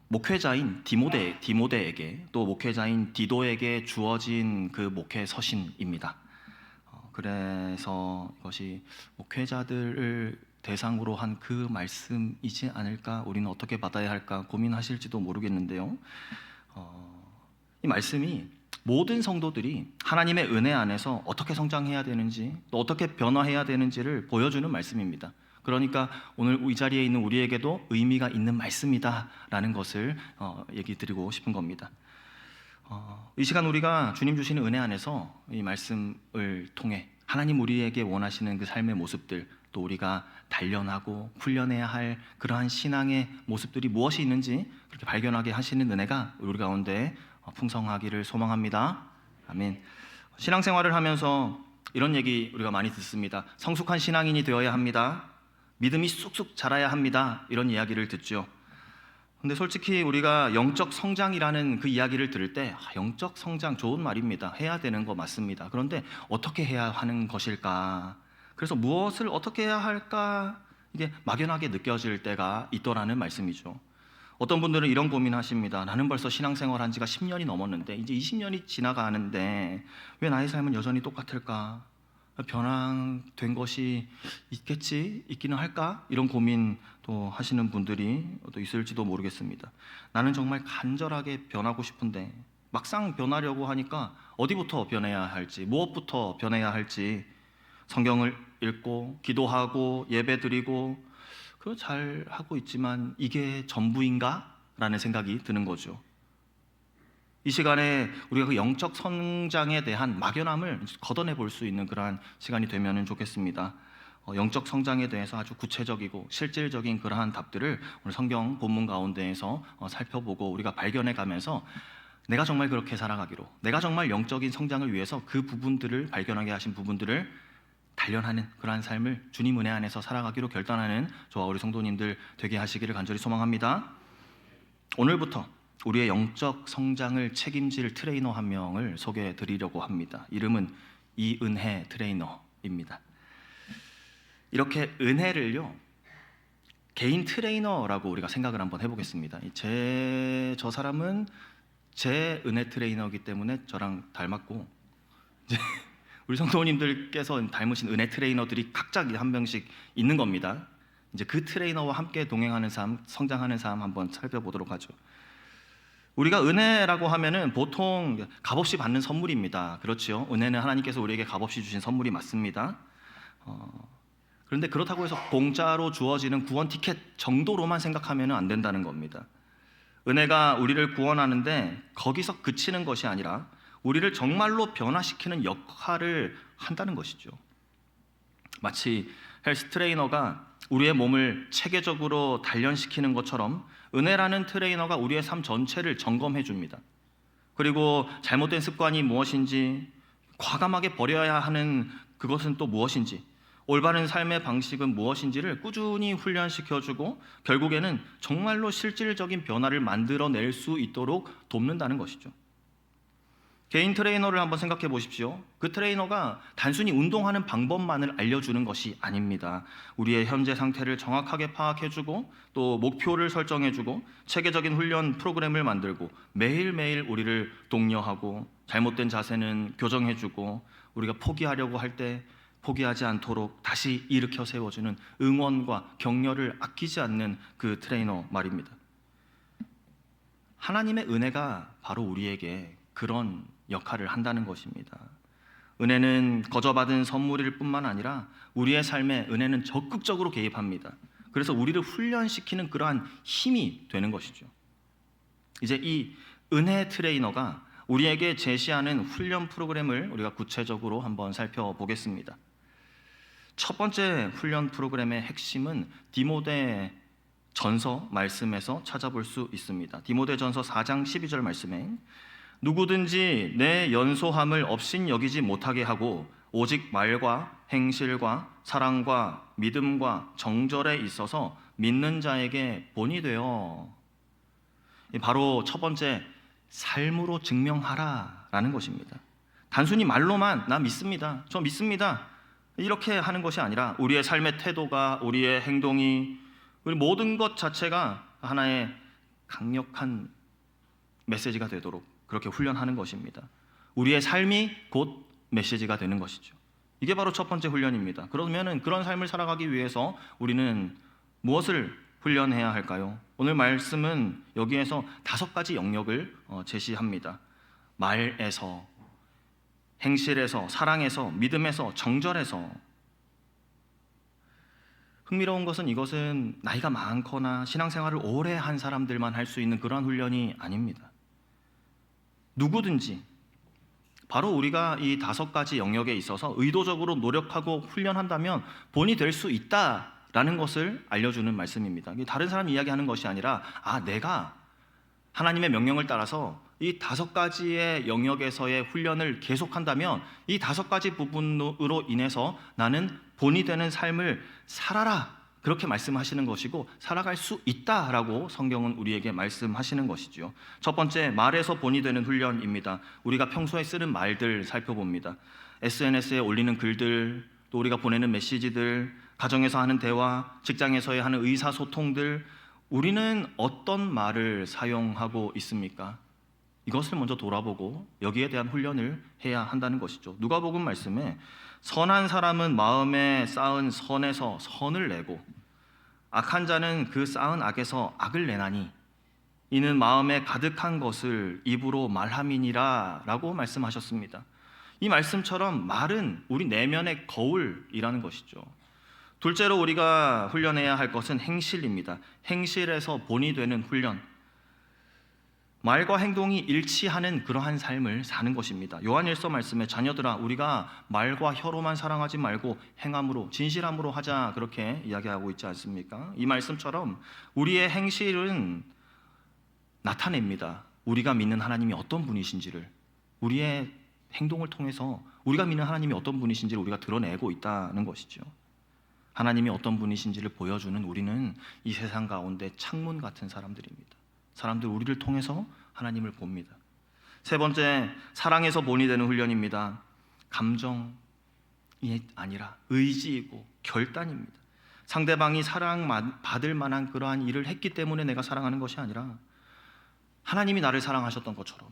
목회자인 디모데에게 또 목회자인 디도에게 주어진 그 목회 서신입니다. 그래서 이것이 목회자들을 대상으로 한 그 말씀이지 않을까, 우리는 어떻게 받아야 할까 고민하실지도 모르겠는데요. 이 말씀이 모든 성도들이 하나님의 은혜 안에서 어떻게 성장해야 되는지, 또 어떻게 변화해야 되는지를 보여주는 말씀입니다. 그러니까 오늘 이 자리에 있는 우리에게도 의미가 있는 말씀이다라는 것을 얘기 드리고 싶은 겁니다. 이 시간 우리가 주님 주시는 은혜 안에서 이 말씀을 통해 하나님 우리에게 원하시는 그 삶의 모습들, 또 우리가 단련하고 훈련해야 할 그러한 신앙의 모습들이 무엇이 있는지 그렇게 발견하게 하시는 은혜가 우리 가운데 풍성하기를 소망합니다. 아멘. 신앙생활을 하면서 이런 얘기 우리가 많이 듣습니다. 성숙한 신앙인이 되어야 합니다. 믿음이 쑥쑥 자라야 합니다. 이런 이야기를 듣죠. 근데 솔직히 우리가 영적 성장이라는 그 이야기를 들을 때 영적 성장 좋은 말입니다. 해야 되는 거 맞습니다. 그런데 어떻게 해야 하는 것일까? 그래서 무엇을 어떻게 해야 할까? 이게 막연하게 느껴질 때가 있더라는 말씀이죠. 어떤 분들은 이런 고민하십니다. 나는 벌써 신앙생활 한 지가 10년이 넘었는데 이제 20년이 지나가는데 왜 나의 삶은 여전히 똑같을까? 변화된 것이 있기는 할까? 이런 고민 또 하시는 분들이 또 있을지도 모르겠습니다. 나는 정말 간절하게 변하고 싶은데 막상 변하려고 하니까 어디부터 변해야 할지, 무엇부터 변해야 할지 성경을 읽고 기도하고 예배드리고 그거 잘 하고 있지만 이게 전부인가? 라는 생각이 드는 거죠. 이 시간에 우리가 그 영적 성장에 대한 막연함을 걷어내 볼 수 있는 그러한 시간이 되면 좋겠습니다. 영적 성장에 대해서 아주 구체적이고 실질적인 그러한 답들을 오늘 성경 본문 가운데에서 살펴보고 우리가 발견해 가면서 내가 정말 그렇게 살아가기로, 내가 정말 영적인 성장을 위해서 그 부분들을 발견하게 하신 부분들을 단련하는 그러한 삶을 주님 은혜 안에서 살아가기로 결단하는 저와 우리 성도님들 되게 하시기를 간절히 소망합니다. 오늘부터 우리의 영적 성장을 책임질 트레이너 한 명을 소개해 드리려고 합니다. 이름은 이은혜 트레이너입니다. 이렇게 은혜를요, 개인 트레이너라고 우리가 생각을 한번 해보겠습니다. 저 사람은 제 은혜 트레이너이기 때문에 저랑 닮았고, 이제 우리 성도님들께서 닮으신 은혜 트레이너들이 각자 한 명씩 있는 겁니다. 이제 그 트레이너와 함께 동행하는 삶, 성장하는 삶 한번 살펴보도록 하죠. 우리가 은혜라고 하면은 보통 값없이 받는 선물입니다. 그렇죠? 은혜는 하나님께서 우리에게 값없이 주신 선물이 맞습니다. 그런데 그렇다고 해서 공짜로 주어지는 구원 티켓 정도로만 생각하면 안 된다는 겁니다. 은혜가 우리를 구원하는데 거기서 그치는 것이 아니라 우리를 정말로 변화시키는 역할을 한다는 것이죠. 마치 헬스 트레이너가 우리의 몸을 체계적으로 단련시키는 것처럼 은혜라는 트레이너가 우리의 삶 전체를 점검해 줍니다. 그리고 잘못된 습관이 무엇인지, 과감하게 버려야 하는 그것은 또 무엇인지, 올바른 삶의 방식은 무엇인지를 꾸준히 훈련시켜주고 결국에는 정말로 실질적인 변화를 만들어낼 수 있도록 돕는다는 것이죠. 개인 트레이너를 한번 생각해 보십시오. 그 트레이너가 단순히 운동하는 방법만을 알려주는 것이 아닙니다. 우리의 현재 상태를 정확하게 파악해주고 또 목표를 설정해주고 체계적인 훈련 프로그램을 만들고 매일매일 우리를 독려하고 잘못된 자세는 교정해주고 우리가 포기하려고 할 때 포기하지 않도록 다시 일으켜 세워주는 응원과 격려를 아끼지 않는 그 트레이너 말입니다. 하나님의 은혜가 바로 우리에게 그런 역할을 한다는 것입니다. 은혜는 거저받은 선물일 뿐만 아니라 우리의 삶에 은혜는 적극적으로 개입합니다. 그래서 우리를 훈련시키는 그러한 힘이 되는 것이죠. 이제 이 은혜 트레이너가 우리에게 제시하는 훈련 프로그램을 우리가 구체적으로 한번 살펴보겠습니다. 첫 번째 훈련 프로그램의 핵심은 디모데 전서 말씀에서 찾아볼 수 있습니다. 디모데 전서 4장 12절 말씀에 누구든지 내 연소함을 업신여기지 못하게 하고 오직 말과 행실과 사랑과 믿음과 정절에 있어서 믿는 자에게 본이 되어, 바로 첫 번째 삶으로 증명하라라는 것입니다. 단순히 말로만 나 믿습니다, 저 믿습니다 이렇게 하는 것이 아니라 우리의 삶의 태도가, 우리의 행동이, 우리 모든 것 자체가 하나의 강력한 메시지가 되도록 그렇게 훈련하는 것입니다. 우리의 삶이 곧 메시지가 되는 것이죠. 이게 바로 첫 번째 훈련입니다. 그러면은 그런 삶을 살아가기 위해서 우리는 무엇을 훈련해야 할까요? 오늘 말씀은 여기에서 5가지 영역을 제시합니다. 말에서, 행실에서, 사랑에서, 믿음에서, 정절에서. 흥미로운 것은 이것은 나이가 많거나 신앙생활을 오래 한 사람들만 할 수 있는 그러한 훈련이 아닙니다. 누구든지 바로 우리가 이 5가지 영역에 있어서 의도적으로 노력하고 훈련한다면 본이 될 수 있다라는 것을 알려주는 말씀입니다. 다른 사람 이야기하는 것이 아니라 내가 하나님의 명령을 따라서 이 5가지의 영역에서의 훈련을 계속한다면 이 5가지 부분으로 인해서 나는 본이 되는 삶을 살아라, 그렇게 말씀하시는 것이고 살아갈 수 있다라고 성경은 우리에게 말씀하시는 것이죠. 첫 번째, 말에서 본이 되는 훈련입니다. 우리가 평소에 쓰는 말들 살펴봅니다. SNS에 올리는 글들, 또 우리가 보내는 메시지들, 가정에서 하는 대화, 직장에서의 하는 의사소통들, 우리는 어떤 말을 사용하고 있습니까? 이것을 먼저 돌아보고 여기에 대한 훈련을 해야 한다는 것이죠. 누가복음 말씀에 선한 사람은 마음에 쌓은 선에서 선을 내고 악한 자는 그 쌓은 악에서 악을 내나니 이는 마음에 가득한 것을 입으로 말함이니라 라고 말씀하셨습니다. 이 말씀처럼 말은 우리 내면의 거울이라는 것이죠. 둘째로 우리가 훈련해야 할 것은 행실입니다. 행실에서 본이 되는 훈련, 말과 행동이 일치하는 그러한 삶을 사는 것입니다. 요한일서 말씀에 자녀들아 우리가 말과 혀로만 사랑하지 말고 행함으로 진실함으로 하자, 그렇게 이야기하고 있지 않습니까? 이 말씀처럼 우리의 행실은 나타냅니다. 우리가 믿는 하나님이 어떤 분이신지를, 우리의 행동을 통해서 우리가 믿는 하나님이 어떤 분이신지를 우리가 드러내고 있다는 것이죠. 하나님이 어떤 분이신지를 보여주는 우리는 이 세상 가운데 창문 같은 사람들입니다. 사람들 우리를 통해서 하나님을 봅니다. 세 번째, 사랑에서 본이 되는 훈련입니다. 감정이 아니라 의지이고 결단입니다. 상대방이 사랑받을 만한 그러한 일을 했기 때문에 내가 사랑하는 것이 아니라 하나님이 나를 사랑하셨던 것처럼,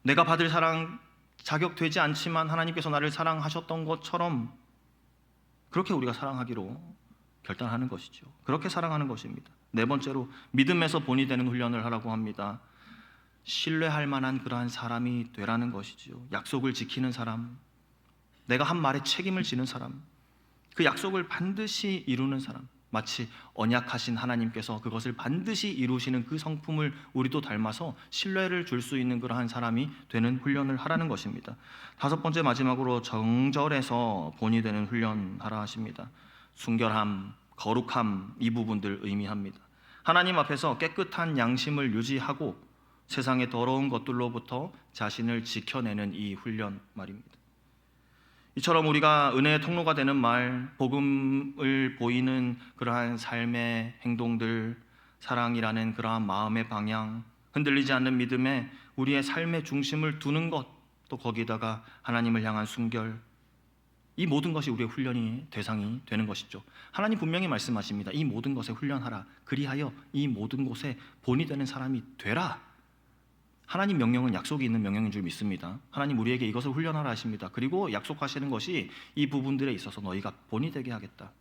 내가 받을 사랑 자격되지 않지만 하나님께서 나를 사랑하셨던 것처럼 그렇게 우리가 사랑하기로 결단하는 것이죠. 그렇게 사랑하는 것입니다. 네 번째로 믿음에서 본이 되는 훈련을 하라고 합니다. 신뢰할 만한 그러한 사람이 되라는 것이죠. 약속을 지키는 사람, 내가 한 말에 책임을 지는 사람, 그 약속을 반드시 이루는 사람, 마치 언약하신 하나님께서 그것을 반드시 이루시는 그 성품을 우리도 닮아서 신뢰를 줄 수 있는 그러한 사람이 되는 훈련을 하라는 것입니다. 다섯 번째, 마지막으로 정절에서 본이 되는 훈련하라 하십니다. 순결함, 거룩함, 이 부분들 의미합니다. 하나님 앞에서 깨끗한 양심을 유지하고 세상의 더러운 것들로부터 자신을 지켜내는 이 훈련 말입니다. 이처럼 우리가 은혜의 통로가 되는 말, 복음을 보이는 그러한 삶의 행동들, 사랑이라는 그러한 마음의 방향, 흔들리지 않는 믿음에 우리의 삶의 중심을 두는 것, 또 거기다가 하나님을 향한 순결, 이 모든 것이 우리의 훈련이 대상이 되는 것이죠. 하나님 분명히 말씀하십니다. 이 모든 것에 훈련하라. 그리하여 이 모든 곳에 본이 되는 사람이 되라. 하나님 명령은 약속이 있는 명령인 줄 믿습니다. 하나님 우리에게 이것을 훈련하라 하십니다. 그리고 약속하시는 것이 이 부분들에 있어서 너희가 본이 되게 하겠다,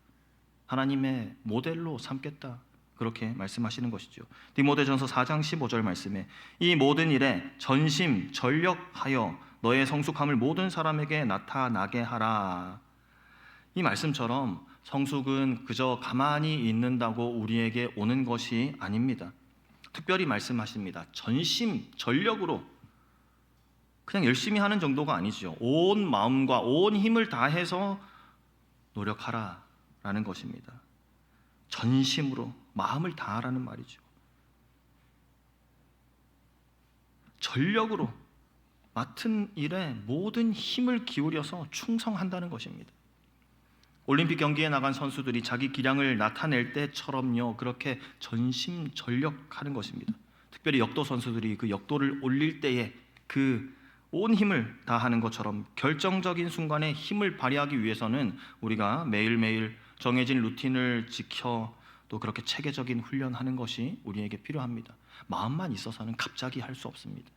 하나님의 모델로 삼겠다, 그렇게 말씀하시는 것이죠. 디모데전서 4장 15절 말씀에 이 모든 일에 전심 전력하여 너의 성숙함을 모든 사람에게 나타나게 하라. 이 말씀처럼 성숙은 그저 가만히 있는다고 우리에게 오는 것이 아닙니다. 특별히 말씀하십니다. 전심 전력으로, 그냥 열심히 하는 정도가 아니죠. 온 마음과 온 힘을 다해서 노력하라라는 것입니다. 전심으로 마음을 다하라는 말이죠. 전력으로 맡은 일에 모든 힘을 기울여서 충성한다는 것입니다. 올림픽 경기에 나간 선수들이 자기 기량을 나타낼 때처럼요, 그렇게 전심전력하는 것입니다. 특별히 역도 선수들이 그 역도를 올릴 때에 그 온 힘을 다하는 것처럼 결정적인 순간에 힘을 발휘하기 위해서는 우리가 매일매일 정해진 루틴을 지켜 또 그렇게 체계적인 훈련하는 것이 우리에게 필요합니다. 마음만 있어서는 갑자기 할 수 없습니다.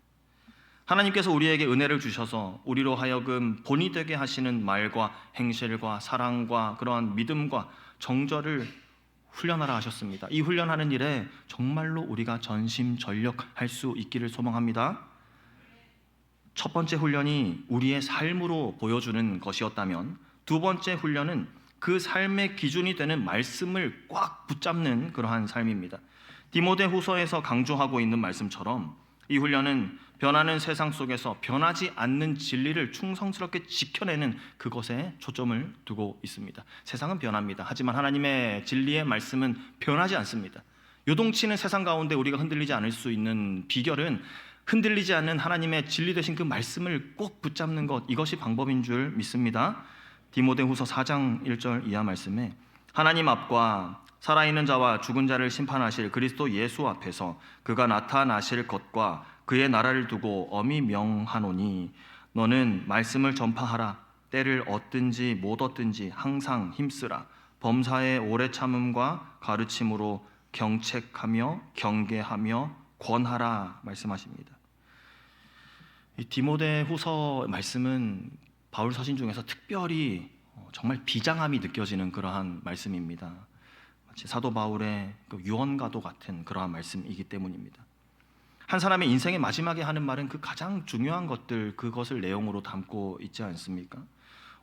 하나님께서 우리에게 은혜를 주셔서 우리로 하여금 본이 되게 하시는 말과 행실과 사랑과 그러한 믿음과 정절을 훈련하라 하셨습니다. 이 훈련하는 일에 정말로 우리가 전심전력할 수 있기를 소망합니다. 첫 번째 훈련이 우리의 삶으로 보여주는 것이었다면, 두 번째 훈련은 그 삶의 기준이 되는 말씀을 꽉 붙잡는 그러한 삶입니다. 디모데후서에서 강조하고 있는 말씀처럼 이 훈련은 변하는 세상 속에서 변하지 않는 진리를 충성스럽게 지켜내는 그것에 초점을 두고 있습니다. 세상은 변합니다. 하지만 하나님의 진리의 말씀은 변하지 않습니다. 요동치는 세상 가운데 우리가 흔들리지 않을 수 있는 비결은 흔들리지 않는 하나님의 진리 되신 그 말씀을 꼭 붙잡는 것, 이것이 방법인 줄 믿습니다. 디모데후서 4장 1절 이하 말씀에 하나님 앞과 살아있는 자와 죽은 자를 심판하실 그리스도 예수 앞에서 그가 나타나실 것과 그의 나라를 두고 엄히 명하노니 너는 말씀을 전파하라. 때를 얻든지 못 얻든지 항상 힘쓰라. 범사의 오래 참음과 가르침으로 경책하며 경계하며 권하라 말씀하십니다. 이 디모데후서 말씀은 바울 서신 중에서 특별히 정말 비장함이 느껴지는 그러한 말씀입니다. 마치 사도 바울의 그 유언과도 같은 그러한 말씀이기 때문입니다. 한 사람의 인생의 마지막에 하는 말은 그 가장 중요한 것들, 그것을 내용으로 담고 있지 않습니까?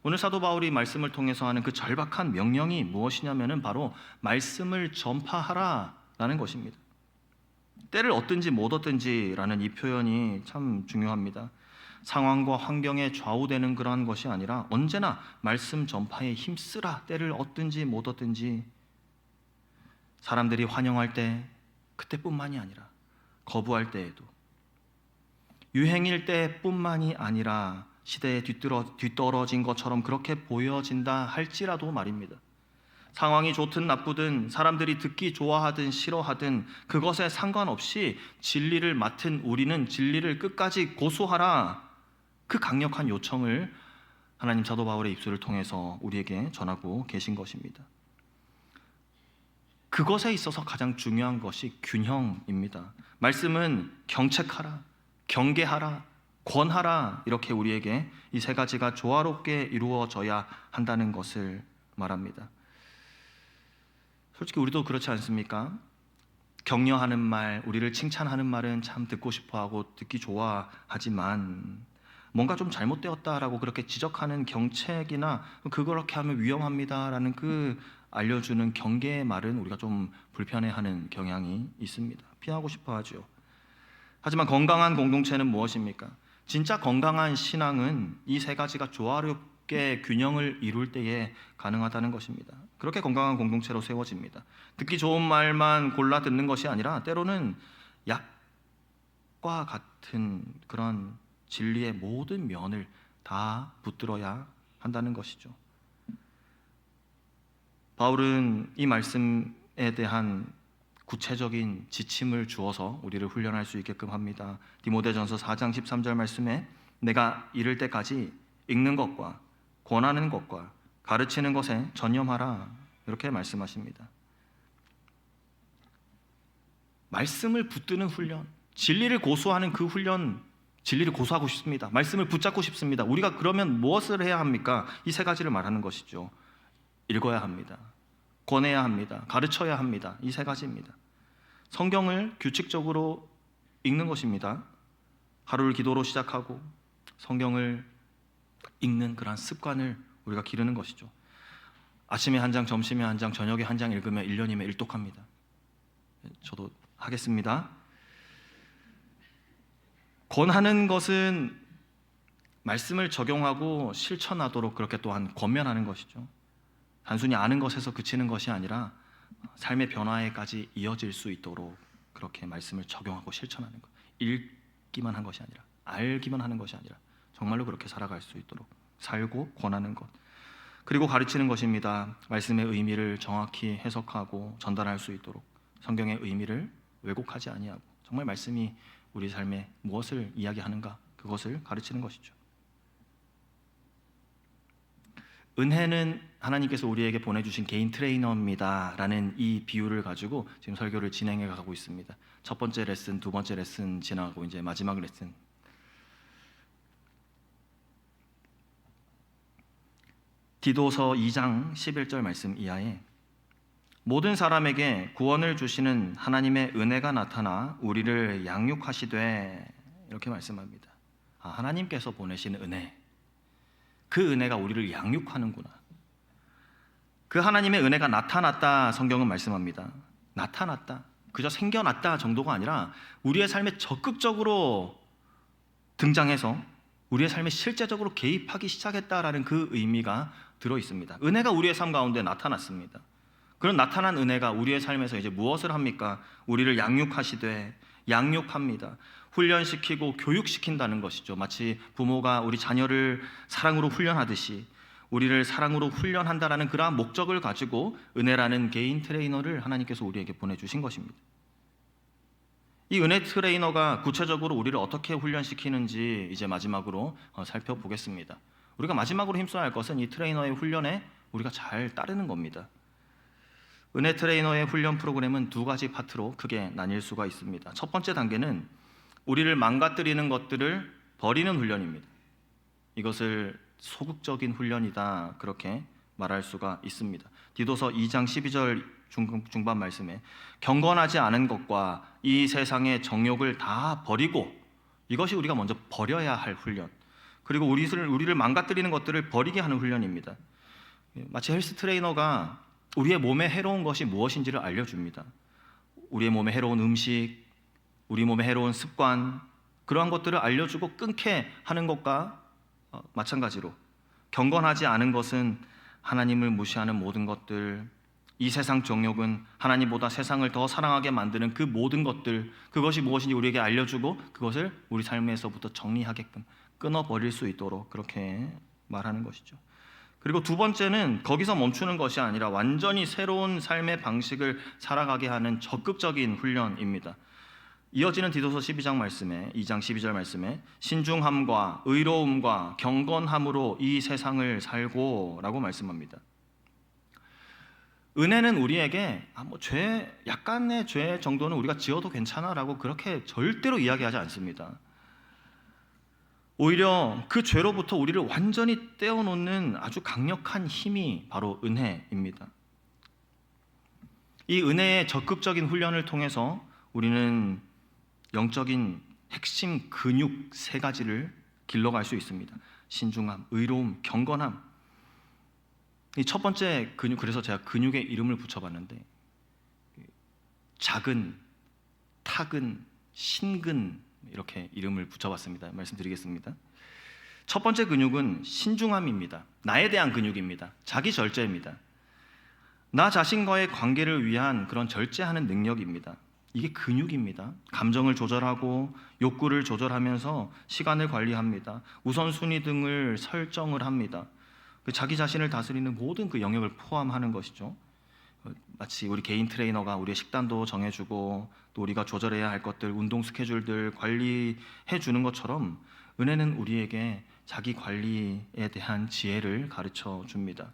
오늘 사도 바울이 말씀을 통해서 하는 그 절박한 명령이 무엇이냐면은 바로 말씀을 전파하라라는 것입니다. 때를 얻든지 못 얻든지라는 이 표현이 참 중요합니다. 상황과 환경에 좌우되는 그러한 것이 아니라 언제나 말씀 전파에 힘쓰라. 때를 얻든지 못 얻든지, 사람들이 환영할 때 그때뿐만이 아니라 거부할 때에도, 유행일 때뿐만이 아니라 시대에 뒤떨어진 것처럼 그렇게 보여진다 할지라도 말입니다. 상황이 좋든 나쁘든, 사람들이 듣기 좋아하든 싫어하든 그것에 상관없이 진리를 맡은 우리는 진리를 끝까지 고수하라. 그 강력한 요청을 하나님 사도 바울의 입술을 통해서 우리에게 전하고 계신 것입니다. 그것에 있어서 가장 중요한 것이 균형입니다. 말씀은 경책하라, 경계하라, 권하라, 이렇게 우리에게 이 세 가지가 조화롭게 이루어져야 한다는 것을 말합니다. 솔직히 우리도 그렇지 않습니까? 격려하는 말, 우리를 칭찬하는 말은 참 듣고 싶어하고 듣기 좋아하지만 뭔가 좀 잘못되었다라고 그렇게 지적하는 경책이나 그렇게 하면 위험합니다라는 그 알려주는 경계의 말은 우리가 좀 불편해하는 경향이 있습니다. 피하고 싶어하죠. 하지만 건강한 공동체는 무엇입니까? 진짜 건강한 신앙은 이 세 가지가 조화롭게 균형을 이룰 때에 가능하다는 것입니다. 그렇게 건강한 공동체로 세워집니다. 듣기 좋은 말만 골라 듣는 것이 아니라 때로는 약과 같은 그런 진리의 모든 면을 다 붙들어야 한다는 것이죠. 바울은 이 말씀에 대한 구체적인 지침을 주어서 우리를 훈련할 수 있게끔 합니다. 디모데전서 4장 13절 말씀에 내가 이를 때까지 읽는 것과 권하는 것과 가르치는 것에 전념하라, 이렇게 말씀하십니다. 말씀을 붙드는 훈련, 진리를 고수하는 그 훈련, 진리를 고수하고 싶습니다. 말씀을 붙잡고 싶습니다. 우리가 그러면 무엇을 해야 합니까? 이 세 가지를 말하는 것이죠. 읽어야 합니다. 권해야 합니다. 가르쳐야 합니다. 이 세 가지입니다. 성경을 규칙적으로 읽는 것입니다. 하루를 기도로 시작하고 성경을 읽는 그러한 습관을 우리가 기르는 것이죠. 아침에 한 장, 점심에 한 장, 저녁에 한 장 읽으면 1년이면 일독합니다. 저도 하겠습니다. 권하는 것은 말씀을 적용하고 실천하도록 그렇게 또한 권면하는 것이죠. 단순히 아는 것에서 그치는 것이 아니라 삶의 변화에까지 이어질 수 있도록 그렇게 말씀을 적용하고 실천하는 것. 읽기만 한 것이 아니라, 알기만 하는 것이 아니라 정말로 그렇게 살아갈 수 있도록 살고 권하는 것. 그리고 가르치는 것입니다. 말씀의 의미를 정확히 해석하고 전달할 수 있도록 성경의 의미를 왜곡하지 아니하고 정말 말씀이 우리 삶에 무엇을 이야기하는가, 그것을 가르치는 것이죠. 은혜는 하나님께서 우리에게 보내주신 개인 트레이너입니다 라는 이 비유를 가지고 지금 설교를 진행해 가고 있습니다. 첫 번째 레슨, 두 번째 레슨 지나고 이제 마지막 레슨. 디도서 2장 11절 말씀 이하에 모든 사람에게 구원을 주시는 하나님의 은혜가 나타나 우리를 양육하시되 이렇게 말씀합니다. 하나님께서 보내신 은혜, 그 은혜가 우리를 양육하는구나. 그 하나님의 은혜가 나타났다 성경은 말씀합니다. 나타났다, 그저 생겨났다 정도가 아니라 우리의 삶에 적극적으로 등장해서 우리의 삶에 실제적으로 개입하기 시작했다라는 그 의미가 들어있습니다. 은혜가 우리의 삶 가운데 나타났습니다. 그런 나타난 은혜가 우리의 삶에서 이제 무엇을 합니까? 우리를 양육하시되, 양육합니다. 훈련시키고 교육시킨다는 것이죠. 마치 부모가 우리 자녀를 사랑으로 훈련하듯이 우리를 사랑으로 훈련한다라는 그러한 목적을 가지고 은혜라는 개인 트레이너를 하나님께서 우리에게 보내주신 것입니다. 이 은혜 트레이너가 구체적으로 우리를 어떻게 훈련시키는지 이제 마지막으로 살펴보겠습니다. 우리가 마지막으로 힘써야 할 것은 이 트레이너의 훈련에 우리가 잘 따르는 겁니다. 은혜 트레이너의 훈련 프로그램은 두 가지 파트로 크게 나뉠 수가 있습니다. 첫 번째 단계는 우리를 망가뜨리는 것들을 버리는 훈련입니다. 이것을 소극적인 훈련이다, 그렇게 말할 수가 있습니다. 디도서 2장 12절 중반 말씀에 경건하지 않은 것과 이 세상의 정욕을 다 버리고, 이것이 우리가 먼저 버려야 할 훈련, 그리고 우리를 망가뜨리는 것들을 버리게 하는 훈련입니다. 마치 헬스 트레이너가 우리의 몸에 해로운 것이 무엇인지를 알려줍니다. 우리의 몸에 해로운 음식, 우리 몸에 해로운 습관, 그러한 것들을 알려주고 끊게 하는 것과 마찬가지로 경건하지 않은 것은 하나님을 무시하는 모든 것들, 이 세상 정욕은 하나님보다 세상을 더 사랑하게 만드는 그 모든 것들, 그것이 무엇인지 우리에게 알려주고 그것을 우리 삶에서부터 정리하게끔 끊어버릴 수 있도록 그렇게 말하는 것이죠. 그리고 두 번째는 거기서 멈추는 것이 아니라 완전히 새로운 삶의 방식을 살아가게 하는 적극적인 훈련입니다. 이어지는 디도서 12장 말씀에 2장 12절 말씀에 신중함과 의로움과 경건함으로 이 세상을 살고 라고 말씀합니다. 은혜는 우리에게 약간의 죄 정도는 우리가 지어도 괜찮아 라고 그렇게 절대로 이야기하지 않습니다. 오히려 그 죄로부터 우리를 완전히 떼어놓는 아주 강력한 힘이 바로 은혜입니다. 이 은혜의 적극적인 훈련을 통해서 우리는 영적인 핵심 근육 세 가지를 길러갈 수 있습니다. 신중함, 의로움, 경건함. 이 첫 번째 근육, 그래서 제가 근육의 이름을 붙여봤는데 작은, 타근, 신근 이렇게 이름을 붙여봤습니다. 말씀드리겠습니다. 첫 번째 근육은 신중함입니다. 나에 대한 근육입니다. 자기 절제입니다. 나 자신과의 관계를 위한 그런 절제하는 능력입니다. 이게 근육입니다. 감정을 조절하고 욕구를 조절하면서 시간을 관리합니다. 우선순위 등을 설정을 합니다. 자기 자신을 다스리는 모든 그 영역을 포함하는 것이죠. 마치 우리 개인 트레이너가 우리의 식단도 정해주고 또 우리가 조절해야 할 것들, 운동 스케줄들 관리해 주는 것처럼 은혜는 우리에게 자기 관리에 대한 지혜를 가르쳐 줍니다.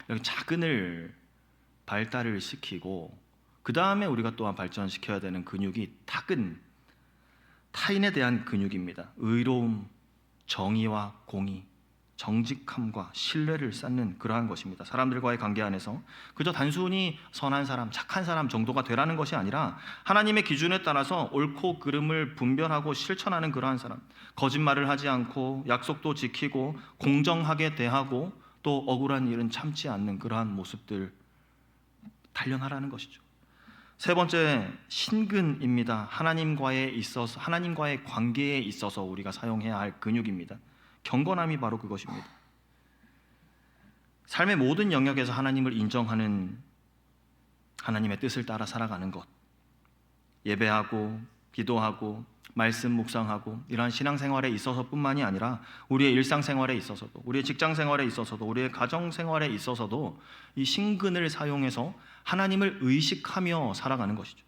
여기 자근을 발달을 시키고 그 다음에 우리가 또한 발전시켜야 되는 근육이 타근, 타인에 대한 근육입니다. 의로움, 정의와 공의, 정직함과 신뢰를 쌓는 그러한 것입니다. 사람들과의 관계 안에서 그저 단순히 선한 사람, 착한 사람 정도가 되라는 것이 아니라 하나님의 기준에 따라서 옳고 그름을 분별하고 실천하는 그러한 사람, 거짓말을 하지 않고 약속도 지키고 공정하게 대하고 또 억울한 일은 참지 않는 그러한 모습들 단련하라는 것이죠. 세 번째, 신근입니다. 하나님과의 관계에 있어서 우리가 사용해야 할 근육입니다. 경건함이 바로 그것입니다. 삶의 모든 영역에서 하나님을 인정하는, 하나님의 뜻을 따라 살아가는 것, 예배하고 기도하고 말씀 묵상하고 이러한 신앙생활에 있어서뿐만이 아니라 우리의 일상생활에 있어서도, 우리의 직장생활에 있어서도, 우리의 가정생활에 있어서도 이 신근을 사용해서 하나님을 의식하며 살아가는 것이죠.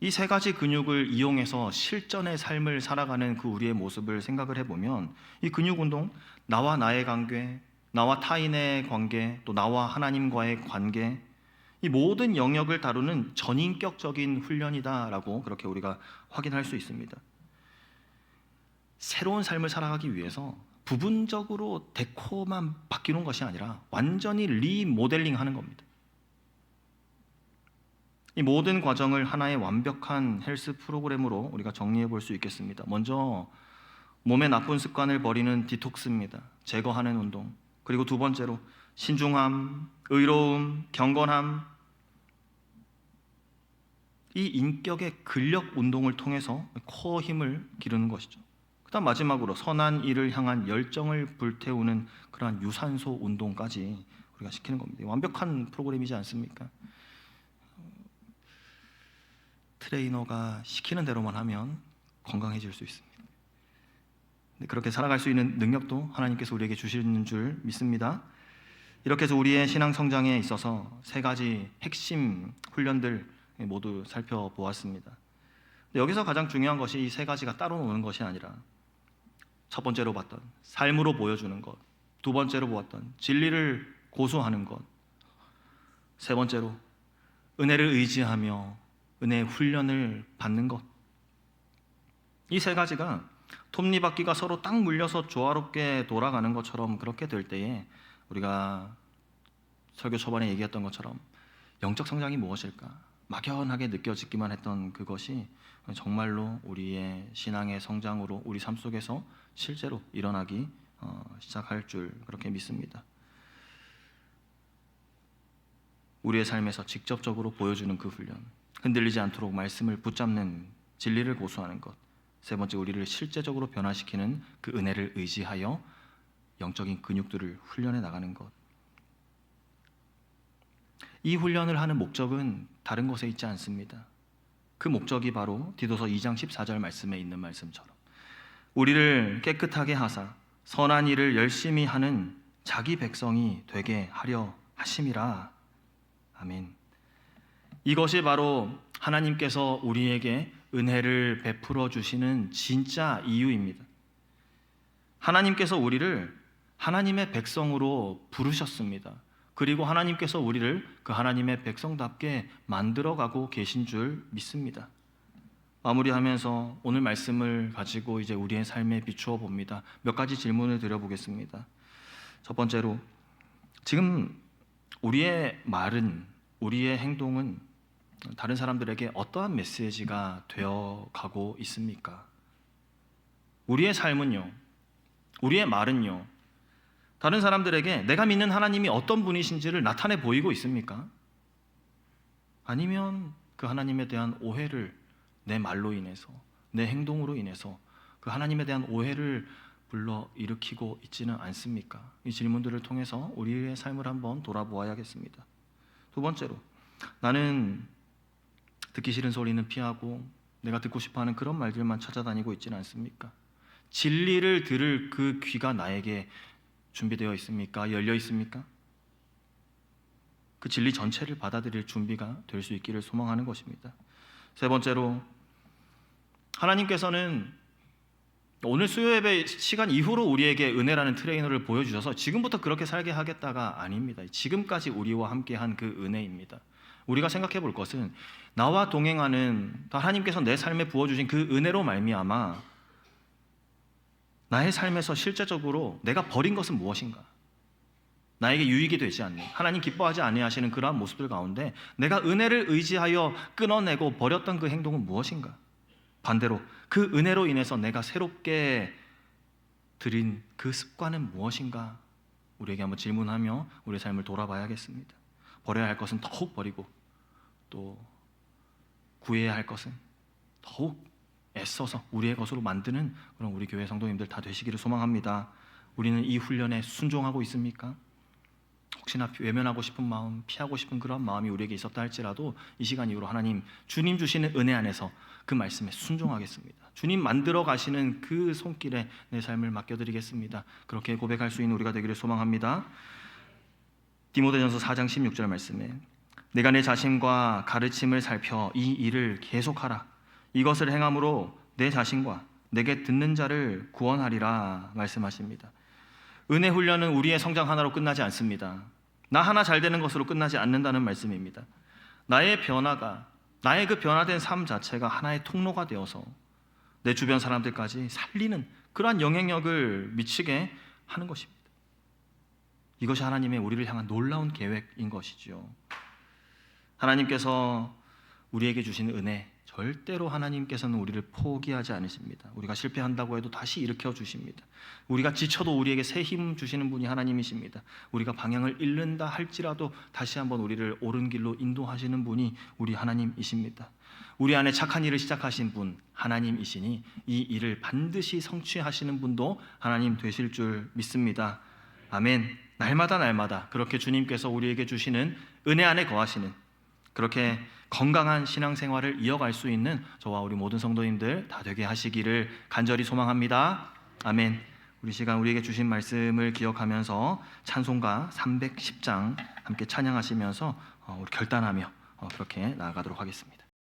이 세 가지 근육을 이용해서 실전의 삶을 살아가는 그 우리의 모습을 생각을 해보면 이 근육 운동, 나와 나의 관계, 나와 타인의 관계, 또 나와 하나님과의 관계, 이 모든 영역을 다루는 전인격적인 훈련이다라고 그렇게 우리가 확인할 수 있습니다. 새로운 삶을 살아가기 위해서 부분적으로 데코만 바뀌는 것이 아니라 완전히 리모델링하는 겁니다. 이 모든 과정을 하나의 완벽한 헬스 프로그램으로 우리가 정리해 볼 수 있겠습니다. 먼저 몸의 나쁜 습관을 버리는 디톡스입니다. 제거하는 운동. 그리고 두 번째로 신중함, 의로움, 경건함, 이 인격의 근력 운동을 통해서 코어 힘을 기르는 것이죠. 그다음 마지막으로 선한 일을 향한 열정을 불태우는 그러한 유산소 운동까지 우리가 시키는 겁니다. 완벽한 프로그램이지 않습니까? 트레이너가 시키는 대로만 하면 건강해질 수 있습니다. 그렇게 살아갈 수 있는 능력도 하나님께서 우리에게 주시는 줄 믿습니다. 이렇게 해서 우리의 신앙 성장에 있어서 세 가지 핵심 훈련들 모두 살펴보았습니다. 여기서 가장 중요한 것이 이 세 가지가 따로 노는 것이 아니라 첫 번째로 봤던 삶으로 보여주는 것, 두 번째로 보았던 진리를 고수하는 것, 세 번째로 은혜를 의지하며 은혜의 훈련을 받는 것. 이 세 가지가 톱니바퀴가 서로 딱 물려서 조화롭게 돌아가는 것처럼 그렇게 될 때에 우리가 설교 초반에 얘기했던 것처럼 영적 성장이 무엇일까? 막연하게 느껴지기만 했던 그것이 정말로 우리의 신앙의 성장으로 우리 삶 속에서 실제로 일어나기 시작할 줄 그렇게 믿습니다. 우리의 삶에서 직접적으로 보여주는 그 훈련, 흔들리지 않도록 말씀을 붙잡는 진리를 고수하는 것, 세 번째 우리를 실제적으로 변화시키는 그 은혜를 의지하여 영적인 근육들을 훈련해 나가는 것. 이 훈련을 하는 목적은 다른 곳에 있지 않습니다. 그 목적이 바로 디도서 2장 14절 말씀에 있는 말씀처럼 우리를 깨끗하게 하사 선한 일을 열심히 하는 자기 백성이 되게 하려 하심이라. 아멘. 이것이 바로 하나님께서 우리에게 은혜를 베풀어 주시는 진짜 이유입니다. 하나님께서 우리를 하나님의 백성으로 부르셨습니다. 그리고 하나님께서 우리를 그 하나님의 백성답게 만들어가고 계신 줄 믿습니다. 마무리하면서 오늘 말씀을 가지고 이제 우리의 삶에 비추어 봅니다. 몇 가지 질문을 드려보겠습니다. 첫 번째로, 지금 우리의 말은, 우리의 행동은 다른 사람들에게 어떠한 메시지가 되어 가고 있습니까? 우리의 삶은요, 우리의 말은요, 다른 사람들에게 내가 믿는 하나님이 어떤 분이신지를 나타내 보이고 있습니까? 아니면 그 하나님에 대한 오해를 내 말로 인해서, 내 행동으로 인해서 그 하나님에 대한 오해를 불러 일으키고 있지는 않습니까? 이 질문들을 통해서 우리의 삶을 한번 돌아보아야겠습니다. 두 번째로, 나는 듣기 싫은 소리는 피하고 내가 듣고 싶어하는 그런 말들만 찾아다니고 있지는 않습니까? 진리를 들을 그 귀가 나에게 준비되어 있습니까? 열려 있습니까? 그 진리 전체를 받아들일 준비가 될 수 있기를 소망하는 것입니다. 세 번째로, 하나님께서는 오늘 수요예배 시간 이후로 우리에게 은혜라는 트레이너를 보여주셔서 지금부터 그렇게 살게 하겠다가 아닙니다. 지금까지 우리와 함께한 그 은혜입니다. 우리가 생각해 볼 것은 나와 동행하는 하나님께서 내 삶에 부어주신 그 은혜로 말미암아 나의 삶에서 실제적으로 내가 버린 것은 무엇인가? 나에게 유익이 되지 않는, 하나님 기뻐하지 아니하시는 그러한 모습들 가운데 내가 은혜를 의지하여 끊어내고 버렸던 그 행동은 무엇인가? 반대로 그 은혜로 인해서 내가 새롭게 들인 그 습관은 무엇인가? 우리에게 한번 질문하며 우리의 삶을 돌아봐야겠습니다. 버려야 할 것은 더욱 버리고 또 구해야 할 것은 더욱 애써서 우리의 것으로 만드는 그런 우리 교회 성도님들 다 되시기를 소망합니다. 우리는 이 훈련에 순종하고 있습니까? 혹시나 외면하고 싶은 마음, 피하고 싶은 그런 마음이 우리에게 있었다 할지라도 이 시간 이후로 하나님, 주님 주시는 은혜 안에서 그 말씀에 순종하겠습니다. 주님 만들어 가시는 그 손길에 내 삶을 맡겨드리겠습니다. 그렇게 고백할 수 있는 우리가 되기를 소망합니다. 디모데전서 4장 16절 말씀에 내가 내 자신과 가르침을 살펴 이 일을 계속하라. 이것을 행함으로 내 자신과 내게 듣는 자를 구원하리라 말씀하십니다. 은혜 훈련은 우리의 성장 하나로 끝나지 않습니다. 나 하나 잘 되는 것으로 끝나지 않는다는 말씀입니다. 나의 변화가, 나의 그 변화된 삶 자체가 하나의 통로가 되어서 내 주변 사람들까지 살리는 그러한 영향력을 미치게 하는 것입니다. 이것이 하나님의 우리를 향한 놀라운 계획인 것이죠. 하나님께서 우리에게 주신 은혜, 절대로 하나님께서는 우리를 포기하지 않으십니다. 우리가 실패한다고 해도 다시 일으켜 주십니다. 우리가 지쳐도 우리에게 새 힘 주시는 분이 하나님이십니다. 우리가 방향을 잃는다 할지라도 다시 한번 우리를 옳은 길로 인도하시는 분이 우리 하나님이십니다. 우리 안에 착한 일을 시작하신 분 하나님이시니 이 일을 반드시 성취하시는 분도 하나님 되실 줄 믿습니다. 아멘. 날마다 그렇게 주님께서 우리에게 주시는 은혜 안에 거하시는, 그렇게 건강한 신앙생활을 이어갈 수 있는 저와 우리 모든 성도님들 다 되게 하시기를 간절히 소망합니다. 아멘. 우리 시간 우리에게 주신 말씀을 기억하면서 찬송가 310장 함께 찬양하시면서 우리 결단하며 그렇게 나아가도록 하겠습니다.